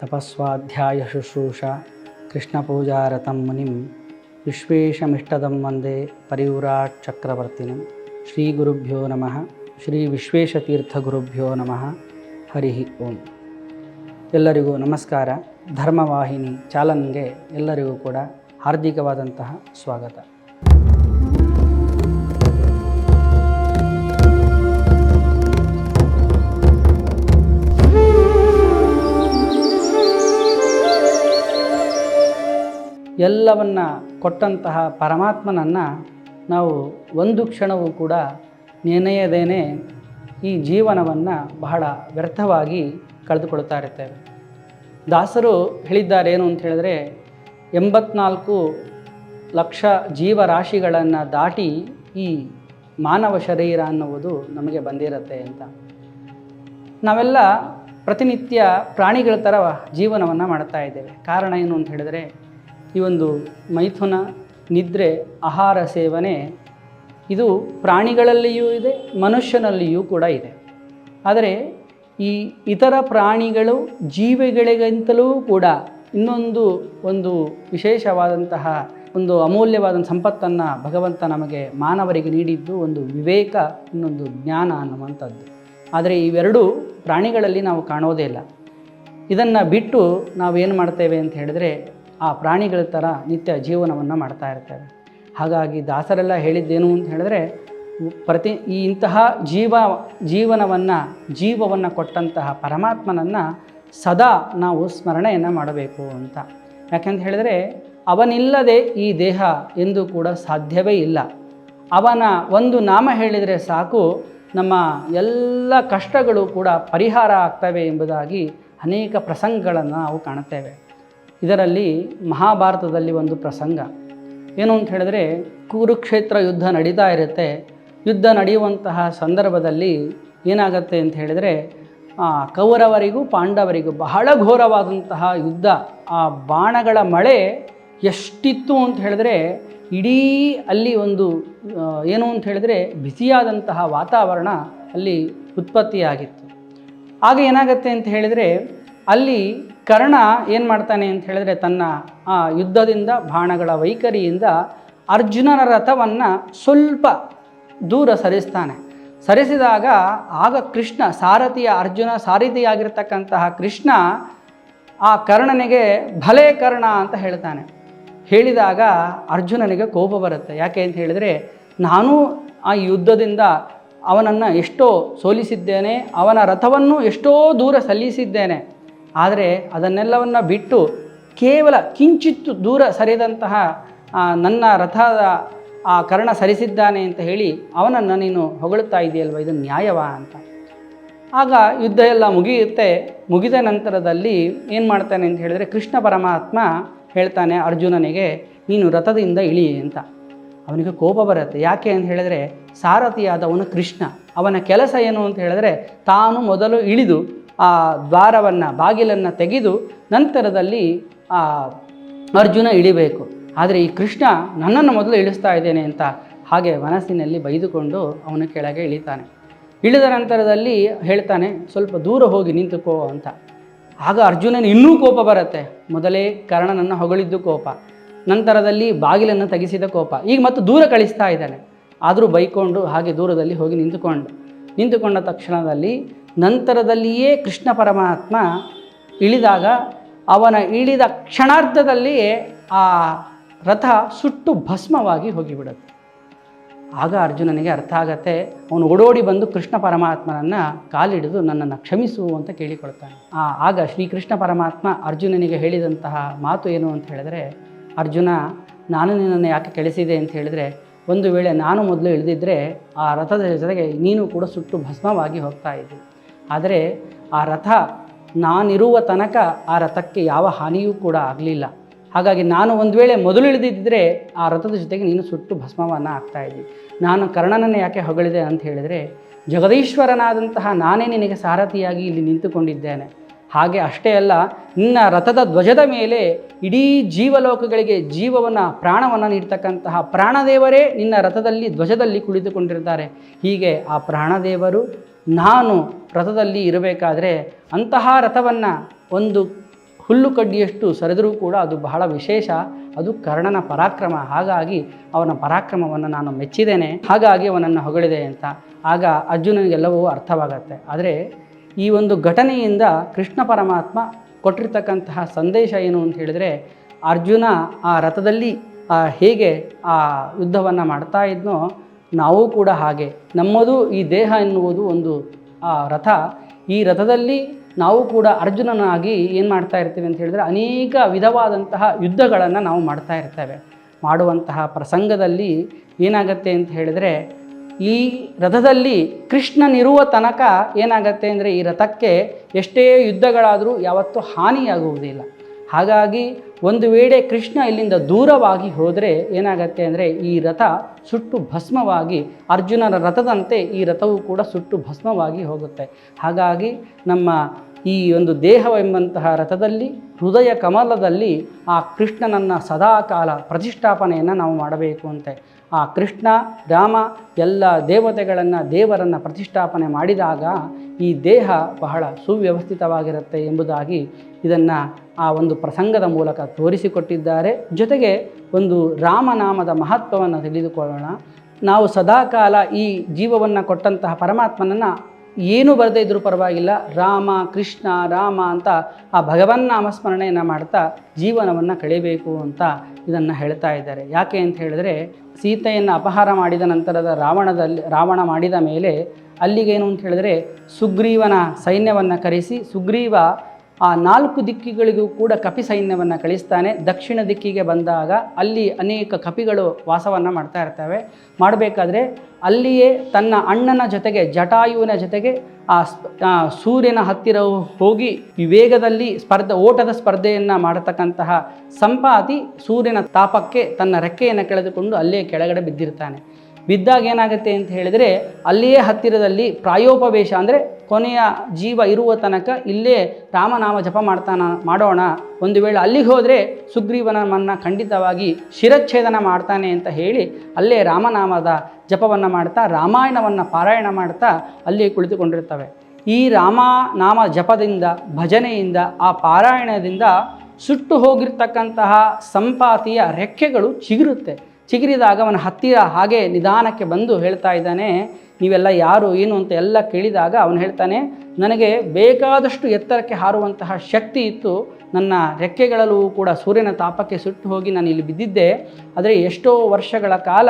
ತಪಸ್ವಾಧ್ಯಾಯ ಶುಶ್ರೂಷ ಕೃಷ್ಣಪೂಜಾರತಂ ಮುನಿಂ ವಿಶ್ವೇಶಮಿಷ್ಟದಂ ವಂದೇ ಪರಿವ್ರಾಟ್ ಚಕ್ರವರ್ತಿನಂ. ಶ್ರೀ ಗುರುಭ್ಯೋ ನಮಃ. ಶ್ರೀ ವಿಶ್ವೇಶತೀರ್ಥಗುರುಭ್ಯೋ ನಮಃ. ಹರಿ ಓಂ. ಎಲ್ಲರಿಗೂ ನಮಸ್ಕಾರ. ಧರ್ಮವಾಹಿನಿ ಚಾಲನ್ಗೆ ಎಲ್ಲರಿಗೂ ಕೂಡ ಹಾರ್ದಿಕವಾದಂತಹ ಸ್ವಾಗತ. ಎಲ್ಲವನ್ನ ಕೊಟ್ಟಂತಹ ಪರಮಾತ್ಮನನ್ನು ನಾವು ಒಂದು ಕ್ಷಣವೂ ಕೂಡ ನೆನೆಯದೇನೆ ಈ ಜೀವನವನ್ನು ಬಹಳ ವ್ಯರ್ಥವಾಗಿ ಕಳೆದುಕೊಳ್ತಾ ಇರ್ತೇವೆ. ದಾಸರು ಹೇಳಿದ್ದಾರೆ ಏನು ಅಂತ ಹೇಳಿದ್ರೆ, 84 ಲಕ್ಷ ಜೀವರಾಶಿಗಳನ್ನು ದಾಟಿ ಈ ಮಾನವ ಶರೀರ ಅನ್ನುವುದು ನಮಗೆ ಬಂದಿರುತ್ತೆ ಅಂತ. ನಾವೆಲ್ಲ ಪ್ರತಿನಿತ್ಯ ಪ್ರಾಣಿಗಳ ಥರ ಜೀವನವನ್ನು ಮಾಡ್ತಾ ಇದ್ದೇವೆ. ಕಾರಣ ಏನು ಅಂತ ಹೇಳಿದರೆ, ಈ ಒಂದು ಮೈಥುನ, ನಿದ್ರೆ, ಆಹಾರ ಸೇವನೆ ಇದು ಪ್ರಾಣಿಗಳಲ್ಲಿಯೂ ಇದೆ, ಮನುಷ್ಯನಲ್ಲಿಯೂ ಕೂಡ ಇದೆ. ಆದರೆ ಈ ಇತರ ಪ್ರಾಣಿಗಳು ಜೀವಿಗಳಿಗಿಂತಲೂ ಕೂಡ ಒಂದು ವಿಶೇಷವಾದಂತಹ ಒಂದು ಅಮೂಲ್ಯವಾದ ಸಂಪತ್ತನ್ನು ಭಗವಂತ ನಮಗೆ ಮಾನವರಿಗೆ ನೀಡಿದ್ದು ಒಂದು ವಿವೇಕ, ಇನ್ನೊಂದು ಜ್ಞಾನ ಅನ್ನುವಂಥದ್ದು. ಆದರೆ ಇವೆರಡೂ ಪ್ರಾಣಿಗಳಲ್ಲಿ ನಾವು ಕಾಣೋದೇ ಇಲ್ಲ. ಇದನ್ನು ಬಿಟ್ಟು ನಾವೇನು ಮಾಡ್ತೇವೆ ಅಂತ ಹೇಳಿದರೆ, ಆ ಪ್ರಾಣಿಗಳ ಥರ ನಿತ್ಯ ಜೀವನವನ್ನು ಮಾಡ್ತಾ ಇರ್ತೇವೆ. ಹಾಗಾಗಿ ದಾಸರೆಲ್ಲ ಹೇಳಿದ್ದೇನು ಅಂತ ಹೇಳಿದ್ರೆ, ಇಂತಹ ಜೀವವನ್ನು ಕೊಟ್ಟಂತಹ ಪರಮಾತ್ಮನನ್ನು ಸದಾ ನಾವು ಸ್ಮರಣೆಯನ್ನು ಮಾಡಬೇಕು ಅಂತ. ಯಾಕೆಂತ ಹೇಳಿದರೆ, ಅವನಿಲ್ಲದೆ ಈ ದೇಹ ಎಂದೂ ಕೂಡ ಸಾಧ್ಯವೇ ಇಲ್ಲ. ಅವನ ಒಂದು ನಾಮ ಹೇಳಿದರೆ ಸಾಕು, ನಮ್ಮ ಎಲ್ಲ ಕಷ್ಟಗಳು ಕೂಡ ಪರಿಹಾರ ಆಗ್ತವೆ ಎಂಬುದಾಗಿ ಅನೇಕ ಪ್ರಸಂಗಗಳನ್ನು ನಾವು ಕಾಣುತ್ತೇವೆ. ಇದರಲ್ಲಿ ಮಹಾಭಾರತದಲ್ಲಿ ಒಂದು ಪ್ರಸಂಗ ಏನು ಅಂತ ಹೇಳಿದ್ರೆ, ಕುರುಕ್ಷೇತ್ರ ಯುದ್ಧ ನಡೀತಾ ಇರುತ್ತೆ. ಯುದ್ಧ ನಡೆಯುವಂತಹ ಸಂದರ್ಭದಲ್ಲಿ ಏನಾಗುತ್ತೆ ಅಂತ ಹೇಳಿದರೆ, ಕೌರವರಿಗೂ ಪಾಂಡವರಿಗೂ ಬಹಳ ಘೋರವಾದಂತಹ ಯುದ್ಧ. ಆ ಬಾಣಗಳ ಮಳೆ ಎಷ್ಟಿತ್ತು ಅಂತ ಹೇಳಿದ್ರೆ, ಇಡೀ ಅಲ್ಲಿ ಒಂದು ಏನು ಅಂತ ಹೇಳಿದರೆ ಬಿಸಿಯಾದಂತಹ ವಾತಾವರಣ ಅಲ್ಲಿ ಉತ್ಪತ್ತಿಯಾಗಿತ್ತು. ಆಗ ಏನಾಗುತ್ತೆ ಅಂತ ಹೇಳಿದರೆ, ಅಲ್ಲಿ ಕರ್ಣ ಏನು ಮಾಡ್ತಾನೆ ಅಂತ ಹೇಳಿದ್ರೆ, ತನ್ನ ಆ ಯುದ್ಧದಿಂದ ಬಾಣಗಳ ವೈಖರಿಯಿಂದ ಅರ್ಜುನನ ರಥವನ್ನು ಸ್ವಲ್ಪ ದೂರ ಸರಿಸ್ತಾನೆ. ಸರಿಸಿದಾಗ ಆಗ ಕೃಷ್ಣ ಅರ್ಜುನ ಸಾರಥಿಯಾಗಿರ್ತಕ್ಕಂತಹ ಕೃಷ್ಣ ಆ ಕರ್ಣನಿಗೆ ಭಲೇ ಕರ್ಣ ಅಂತ ಹೇಳ್ತಾನೆ. ಹೇಳಿದಾಗ ಅರ್ಜುನನಿಗೆ ಕೋಪ ಬರುತ್ತೆ. ಯಾಕೆ ಅಂತ ಹೇಳಿದರೆ, ನಾನು ಆ ಯುದ್ಧದಿಂದ ಅವನನ್ನು ಎಷ್ಟೋ ಸೋಲಿಸಿದ್ದೇನೆ, ಅವನ ರಥವನ್ನು ಎಷ್ಟೋ ದೂರ ಸಲ್ಲಿಸಿದ್ದೇನೆ. ಆದರೆ ಅದನ್ನೆಲ್ಲವನ್ನು ಬಿಟ್ಟು ಕೇವಲ ಕಿಂಚಿತ್ತು ದೂರ ಸರಿದಂತಹ ನನ್ನ ರಥದ ಆ ಕರ್ಣ ಸರಿಸಿದ್ದಾನೆ ಅಂತ ಹೇಳಿ ಅವನನ್ನು ನೀನು ಹೊಗಳುತ್ತಾ ಇದೆಯಲ್ವ, ಇದು ನ್ಯಾಯವಾ ಅಂತ. ಆಗ ಯುದ್ಧ ಎಲ್ಲ ಮುಗಿಯುತ್ತೆ. ಮುಗಿದ ನಂತರದಲ್ಲಿ ಏನು ಮಾಡ್ತಾನೆ ಅಂತ ಹೇಳಿದರೆ, ಕೃಷ್ಣ ಪರಮಾತ್ಮ ಹೇಳ್ತಾನೆ ಅರ್ಜುನನಿಗೆ, ನೀನು ರಥದಿಂದ ಇಳಿ ಅಂತ. ಅವನಿಗೆ ಕೋಪ ಬರುತ್ತೆ. ಯಾಕೆ ಅಂತ ಹೇಳಿದರೆ, ಸಾರಥಿಯಾದವನು ಕೃಷ್ಣ. ಅವನ ಕೆಲಸ ಏನು ಅಂತ ಹೇಳಿದರೆ, ತಾನು ಮೊದಲು ಇಳಿದು ಆ ಬಾಗಿಲನ್ನು ತೆಗೆದು ನಂತರದಲ್ಲಿ ಆ ಅರ್ಜುನ ಇಳಿಬೇಕು. ಆದರೆ ಈ ಕೃಷ್ಣ ನನ್ನನ್ನು ಮೊದಲು ಇಳಿಸ್ತಾ ಇದ್ದೇನೆ ಅಂತ ಹಾಗೆ ಮನಸ್ಸಿನಲ್ಲಿ ಬೈದುಕೊಂಡು ಅವನ ಕೆಳಗೆ ಇಳಿತಾನೆ. ಇಳಿದ ನಂತರದಲ್ಲಿ ಹೇಳ್ತಾನೆ, ಸ್ವಲ್ಪ ದೂರ ಹೋಗಿ ನಿಂತುಕೋ ಅಂತ. ಆಗ ಅರ್ಜುನನ ಇನ್ನೂ ಕೋಪ ಬರುತ್ತೆ. ಮೊದಲೇ ಕರ್ಣನನ್ನು ಹೊಗಳಿದ್ದು ಕೋಪ, ನಂತರದಲ್ಲಿ ಬಾಗಿಲನ್ನು ತೆಗೆಸಿದ ಕೋಪ, ಈಗ ಮತ್ತು ದೂರ ಕಳಿಸ್ತಾ ಇದ್ದಾನೆ. ಆದರೂ ಬೈಕೊಂಡು ಹಾಗೆ ದೂರದಲ್ಲಿ ಹೋಗಿ ನಿಂತುಕೊಂಡ ತಕ್ಷಣದಲ್ಲಿ ನಂತರದಲ್ಲಿಯೇ ಕೃಷ್ಣ ಪರಮಾತ್ಮ ಇಳಿದಾಗ ಅವನ ಇಳಿದ ಕ್ಷಣಾರ್ಧದಲ್ಲಿಯೇ ಆ ರಥ ಸುಟ್ಟು ಭಸ್ಮವಾಗಿ ಹೋಗಿಬಿಡುತ್ತೆ. ಆಗ ಅರ್ಜುನನಿಗೆ ಅರ್ಥ ಆಗತ್ತೆ. ಅವನು ಓಡೋಡಿ ಬಂದು ಕೃಷ್ಣ ಪರಮಾತ್ಮನನ್ನು ಕಾಲಿಡಿದು ನನ್ನನ್ನು ಕ್ಷಮಿಸು ಅಂತ ಕೇಳಿಕೊಳ್ತಾನೆ. ಆಗ ಶ್ರೀಕೃಷ್ಣ ಪರಮಾತ್ಮ ಅರ್ಜುನನಿಗೆ ಹೇಳಿದಂತಹ ಮಾತು ಏನು ಅಂತ ಹೇಳಿದರೆ, ಅರ್ಜುನ, ನಾನು ನಿನ್ನನ್ನು ಯಾಕೆ ಕೆಳಿಸಿದೆ ಅಂತ ಹೇಳಿದರೆ, ಒಂದು ವೇಳೆ ನಾನು ಮೊದಲು ಇಳಿದಿದ್ದರೆ ಆ ರಥದ ಜೊತೆಗೆ ನೀನು ಕೂಡ ಸುಟ್ಟು ಭಸ್ಮವಾಗಿ ಹೋಗ್ತಾ ಇದ್ದೆ. ಆದರೆ ಆ ರಥ ನಾನಿರುವ ತನಕ ಆ ರಥಕ್ಕೆ ಯಾವ ಹಾನಿಯೂ ಕೂಡ ಆಗಲಿಲ್ಲ. ಹಾಗಾಗಿ ನಾನು ಒಂದು ವೇಳೆ ಮೊದಲು ಇಳಿದಿದ್ದರೆ ಆ ರಥದ ಜೊತೆಗೆ ನೀನು ಸುಟ್ಟು ಭಸ್ಮವನ್ನು ಆಗ್ತಾಯಿದ್ದಿ. ನಾನು ಕರ್ಣನನ್ನು ಯಾಕೆ ಹೊಗಳಿದೆ ಅಂತ ಹೇಳಿದರೆ, ಜಗದೀಶ್ವರನಾದಂತಹ ನಾನೇ ನಿನಗೆ ಸಾರಥಿಯಾಗಿ ಇಲ್ಲಿ ನಿಂತುಕೊಂಡಿದ್ದೇನೆ. ಹಾಗೆ ಅಷ್ಟೇ ಅಲ್ಲ, ನಿನ್ನ ರಥದ ಧ್ವಜದ ಮೇಲೆ ಇಡೀ ಜೀವಲೋಕಗಳಿಗೆ ಪ್ರಾಣವನ್ನು ನೀಡ್ತಕ್ಕಂತಹ ಪ್ರಾಣದೇವರೇ ನಿನ್ನ ರಥದಲ್ಲಿ ಧ್ವಜದಲ್ಲಿ ಕುಳಿತುಕೊಂಡಿರ್ತಾರೆ. ಹೀಗೆ ಆ ಪ್ರಾಣದೇವರು ನಾನು ರಥದಲ್ಲಿ ಇರಬೇಕಾದ್ರೆ ಅಂತಹ ರಥವನ್ನು ಒಂದು ಹುಲ್ಲು ಕಡ್ಡಿಯಷ್ಟು ಸರಿದರೂ ಕೂಡ ಅದು ಬಹಳ ವಿಶೇಷ. ಅದು ಕರ್ಣನ ಪರಾಕ್ರಮ. ಹಾಗಾಗಿ ಅವನ ಪರಾಕ್ರಮವನ್ನು ನಾನು ಮೆಚ್ಚಿದ್ದೇನೆ, ಹಾಗಾಗಿ ಅವನನ್ನು ಹೊಗಳಿದೆ ಅಂತ. ಆಗ ಅರ್ಜುನನಿಗೆಲ್ಲವೂ ಅರ್ಥವಾಗತ್ತೆ. ಆದರೆ ಈ ಒಂದು ಘಟನೆಯಿಂದ ಕೃಷ್ಣ ಪರಮಾತ್ಮ ಕೊಟ್ಟಿರ್ತಕ್ಕಂತಹ ಸಂದೇಶ ಏನು ಅಂತ ಹೇಳಿದರೆ, ಅರ್ಜುನ ಆ ರಥದಲ್ಲಿ ಹೇಗೆ ಆ ಯುದ್ಧವನ್ನು ಮಾಡ್ತಾ ಇದ್ನೋ, ನಾವು ಕೂಡ ಹಾಗೆ. ನಮ್ಮದು ಈ ದೇಹ ಎನ್ನುವುದು ಒಂದು ರಥ. ಈ ರಥದಲ್ಲಿ ನಾವು ಕೂಡ ಅರ್ಜುನನಾಗಿ ಏನು ಮಾಡ್ತಾ ಇರ್ತೀವಿ ಅಂತ ಹೇಳಿದರೆ, ಅನೇಕ ವಿಧವಾದಂತಹ ಯುದ್ಧಗಳನ್ನು ನಾವು ಮಾಡ್ತಾ ಇರ್ತೇವೆ. ಮಾಡುವಂತಹ ಪ್ರಸಂಗದಲ್ಲಿ ಏನಾಗತ್ತೆ ಅಂತ ಹೇಳಿದರೆ, ಈ ರಥದಲ್ಲಿ ಕೃಷ್ಣನಿರುವ ತನಕ ಏನಾಗತ್ತೆ ಅಂದರೆ, ಈ ರಥಕ್ಕೆ ಎಷ್ಟೇ ಯುದ್ಧಗಳಾದರೂ ಯಾವತ್ತೂ ಹಾನಿಯಾಗುವುದಿಲ್ಲ. ಹಾಗಾಗಿ ಒಂದು ವೇಳೆ ಕೃಷ್ಣ ಇಲ್ಲಿಂದ ದೂರವಾಗಿ ಹೋದರೆ ಏನಾಗತ್ತೆ ಅಂದರೆ, ಈ ರಥ ಸುಟ್ಟು ಭಸ್ಮವಾಗಿ, ಅರ್ಜುನನ ರಥದಂತೆ ಈ ರಥವು ಕೂಡ ಸುಟ್ಟು ಭಸ್ಮವಾಗಿ ಹೋಗುತ್ತೆ. ಹಾಗಾಗಿ ನಮ್ಮ ಈ ಒಂದು ದೇಹವೆಂಬಂತಹ ರಥದಲ್ಲಿ, ಹೃದಯ ಕಮಲದಲ್ಲಿ ಆ ಕೃಷ್ಣನನ್ನು ಸದಾಕಾಲ ಪ್ರತಿಷ್ಠಾಪನೆಯನ್ನು ನಾವು ಮಾಡಬೇಕು ಅಂತೆ. ಆ ಕೃಷ್ಣ ರಾಮ ಎಲ್ಲ ದೇವರನ್ನು ಪ್ರತಿಷ್ಠಾಪನೆ ಮಾಡಿದಾಗ ಈ ದೇಹ ಬಹಳ ಸುವ್ಯವಸ್ಥಿತವಾಗಿರುತ್ತೆ ಎಂಬುದಾಗಿ ಇದನ್ನು ಆ ಒಂದು ಪ್ರಸಂಗದ ಮೂಲಕ ತೋರಿಸಿಕೊಟ್ಟಿದ್ದಾರೆ. ಜೊತೆಗೆ ಒಂದು ರಾಮನಾಮದ ಮಹತ್ವವನ್ನು ತಿಳಿದುಕೊಳ್ಳೋಣ. ನಾವು ಸದಾಕಾಲ ಈ ಜೀವವನ್ನು ಕೊಟ್ಟಂತಹ ಪರಮಾತ್ಮನನ್ನು ಏನು ಬರದೇ ಇದ್ದರೂ ಪರವಾಗಿಲ್ಲ, ರಾಮ ಕೃಷ್ಣ ರಾಮ ಅಂತ ಆ ಭಗವನ್ನಾಮಸ್ಮರಣೆಯನ್ನು ಮಾಡ್ತಾ ಜೀವನವನ್ನು ಕಳೆಯಬೇಕು ಅಂತ ಇದನ್ನು ಹೇಳ್ತಾ ಇದ್ದಾರೆ. ಯಾಕೆ ಅಂತ ಹೇಳಿದರೆ, ಸೀತೆಯನ್ನು ಅಪಹಾರ ಮಾಡಿದ ನಂತರದ ರಾವಣ ಮಾಡಿದ ಮೇಲೆ ಅಲ್ಲಿಗೇನು ಅಂತ ಹೇಳಿದರೆ, ಸುಗ್ರೀವನ ಸೈನ್ಯವನ್ನು ಕರೆಸಿ, ಸುಗ್ರೀವ ಆ 4 ದಿಕ್ಕಿಗಳಿಗೂ ಕೂಡ ಕಪಿ ಸೈನ್ಯವನ್ನು ಕಳಿಸ್ತಾನೆ. ದಕ್ಷಿಣ ದಿಕ್ಕಿಗೆ ಬಂದಾಗ ಅಲ್ಲಿ ಅನೇಕ ಕಪಿಗಳು ವಾಸವನ್ನು ಮಾಡ್ತಾ ಇರ್ತವೆ. ಮಾಡಬೇಕಾದ್ರೆ ಅಲ್ಲಿಯೇ ತನ್ನ ಅಣ್ಣನ ಜೊತೆಗೆ, ಜಟಾಯುವಿನ ಜೊತೆಗೆ ಆ ಸೂರ್ಯನ ಹತ್ತಿರ ಹೋಗಿ ವೇಗದಲ್ಲಿ ಓಟದ ಸ್ಪರ್ಧೆಯನ್ನು ಮಾಡತಕ್ಕಂತಹ ಸಂಪಾತಿ ಸೂರ್ಯನ ತಾಪಕ್ಕೆ ತನ್ನ ರೆಕ್ಕೆಯನ್ನು ಕೆಳೆದುಕೊಂಡು ಅಲ್ಲೇ ಕೆಳಗಡೆ ಬಿದ್ದಿರ್ತಾನೆ. ಬಿದ್ದಾಗ ಏನಾಗುತ್ತೆ ಅಂತ ಹೇಳಿದರೆ, ಅಲ್ಲಿಯೇ ಹತ್ತಿರದಲ್ಲಿ ಪ್ರಾಯೋಪವೇಶ ಅಂದರೆ ಕೊನೆಯ ಜೀವ ಇರುವ ತನಕ ಇಲ್ಲೇ ರಾಮನಾಮ ಜಪ ಮಾಡೋಣ, ಒಂದು ವೇಳೆ ಅಲ್ಲಿಗೆ ಹೋದರೆ ಸುಗ್ರೀವನನ್ನು ಖಂಡಿತವಾಗಿ ಶಿರಚ್ಛೇದನ ಮಾಡ್ತಾನೆ ಅಂತ ಹೇಳಿ ಅಲ್ಲೇ ರಾಮನಾಮದ ಜಪವನ್ನು ಮಾಡ್ತಾ, ರಾಮಾಯಣವನ್ನು ಪಾರಾಯಣ ಮಾಡ್ತಾ ಅಲ್ಲೇ ಕುಳಿತುಕೊಂಡಿರ್ತವೆ. ಈ ರಾಮನಾಮ ಜಪದಿಂದ, ಭಜನೆಯಿಂದ, ಆ ಪಾರಾಯಣದಿಂದ ಸುಟ್ಟು ಹೋಗಿರ್ತಕ್ಕಂತಹ ಸಂಪಾತಿಯ ರೆಕ್ಕೆಗಳು ಚಿಗುರಿದಾಗ ಅವನ ಹತ್ತಿರ ಹಾಗೆ ನಿಧಾನಕ್ಕೆ ಬಂದು ಹೇಳ್ತಾ ಇದ್ದಾನೆ, ನೀವೆಲ್ಲ ಯಾರು ಏನು ಅಂತ ಎಲ್ಲ ಕೇಳಿದಾಗ ಅವನು ಹೇಳ್ತಾನೆ, ನನಗೆ ಬೇಕಾದಷ್ಟು ಎತ್ತರಕ್ಕೆ ಹಾರುವಂತಹ ಶಕ್ತಿ ಇತ್ತು, ನನ್ನ ರೆಕ್ಕೆಗಳಲ್ಲೂ ಕೂಡ ಸೂರ್ಯನ ತಾಪಕ್ಕೆ ಸುಟ್ಟು ಹೋಗಿ ನಾನು ಇಲ್ಲಿ ಬಿದ್ದಿದ್ದೆ. ಆದರೆ ಎಷ್ಟೋ ವರ್ಷಗಳ ಕಾಲ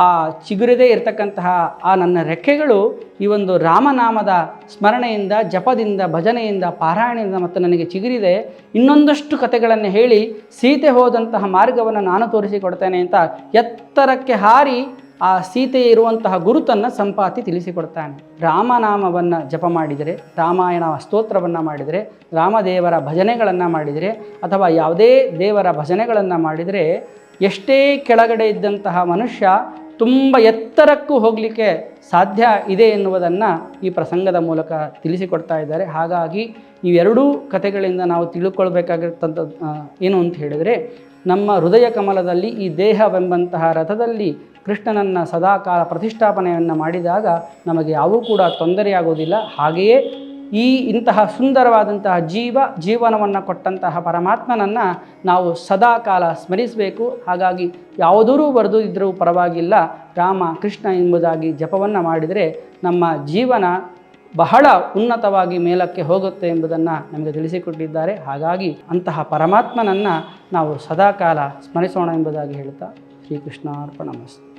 ಆ ಚಿಗುರದೇ ಇರತಕ್ಕಂತಹ ಆ ನನ್ನ ರೆಕ್ಕೆಗಳು ಈ ಒಂದು ರಾಮನಾಮದ ಸ್ಮರಣೆಯಿಂದ, ಜಪದಿಂದ, ಭಜನೆಯಿಂದ, ಪಾರಾಯಣದಿಂದ ಮತ್ತು ನನಗೆ ಚಿಗುರಿದೆ. ಇನ್ನೊಂದಷ್ಟು ಕಥೆಗಳನ್ನು ಹೇಳಿ ಸೀತೆ ಹೋದಂತಹ ಮಾರ್ಗವನ್ನು ನಾನು ತೋರಿಸಿಕೊಡ್ತೇನೆ ಅಂತ ಎತ್ತರಕ್ಕೆ ಹಾರಿ ಆ ಸೀತೆ ಇರುವಂತಹ ಗುರುತನ್ನು ಸಂಪಾತಿ ತಿಳಿಸಿಕೊಡ್ತಾನೆ. ರಾಮನಾಮವನ್ನು ಜಪ ಮಾಡಿದರೆ, ರಾಮಾಯಣ ಸ್ತೋತ್ರವನ್ನು ಮಾಡಿದರೆ, ರಾಮದೇವರ ಭಜನೆಗಳನ್ನು ಮಾಡಿದರೆ, ಅಥವಾ ಯಾವುದೇ ದೇವರ ಭಜನೆಗಳನ್ನು ಮಾಡಿದರೆ, ಎಷ್ಟೇ ಕೆಳಗಡೆ ಇದ್ದಂತಹ ಮನುಷ್ಯ ತುಂಬ ಎತ್ತರಕ್ಕೂ ಹೋಗಲಿಕ್ಕೆ ಸಾಧ್ಯ ಇದೆ ಎನ್ನುವುದನ್ನು ಈ ಪ್ರಸಂಗದ ಮೂಲಕ ತಿಳಿಸಿಕೊಡ್ತಾ ಇದ್ದಾರೆ. ಹಾಗಾಗಿ ಇವೆರಡೂ ಕಥೆಗಳಿಂದ ನಾವು ತಿಳ್ಕೊಳ್ಬೇಕಾಗಿರ್ತಂಥದ್ದು ಏನು ಅಂತ ಹೇಳಿದರೆ, ನಮ್ಮ ಹೃದಯ ಕಮಲದಲ್ಲಿ ಈ ದೇಹವೆಂಬಂತಹ ರಥದಲ್ಲಿ ಕೃಷ್ಣನನ್ನು ಸದಾಕಾಲ ಪ್ರತಿಷ್ಠಾಪನೆಯನ್ನು ಮಾಡಿದಾಗ ನಮಗೆ ಯಾವೂ ಕೂಡ ತೊಂದರೆಯಾಗುವುದಿಲ್ಲ. ಹಾಗೆಯೇ ಇಂತಹ ಸುಂದರವಾದಂತಹ ಜೀವನವನ್ನು ಕೊಟ್ಟಂತಹ ಪರಮಾತ್ಮನನ್ನು ನಾವು ಸದಾಕಾಲ ಸ್ಮರಿಸಬೇಕು. ಹಾಗಾಗಿ ಯಾವುದೂ ಬರೆದು ಇದ್ದರೂ ಪರವಾಗಿಲ್ಲ, ರಾಮ ಕೃಷ್ಣ ಎಂಬುದಾಗಿ ಜಪವನ್ನು ಮಾಡಿದರೆ ನಮ್ಮ ಜೀವನ ಬಹಳ ಉನ್ನತವಾಗಿ ಮೇಲಕ್ಕೆ ಹೋಗುತ್ತೆ ಎಂಬುದನ್ನು ನಮಗೆ ತಿಳಿಸಿಕೊಟ್ಟಿದ್ದಾರೆ. ಹಾಗಾಗಿ ಅಂತಹ ಪರಮಾತ್ಮನನ್ನು ನಾವು ಸದಾಕಾಲ ಸ್ಮರಿಸೋಣ ಎಂಬುದಾಗಿ ಹೇಳ್ತಾ ಶ್ರೀಕೃಷ್ಣಾರ್ಪಣಮಸ್ತು.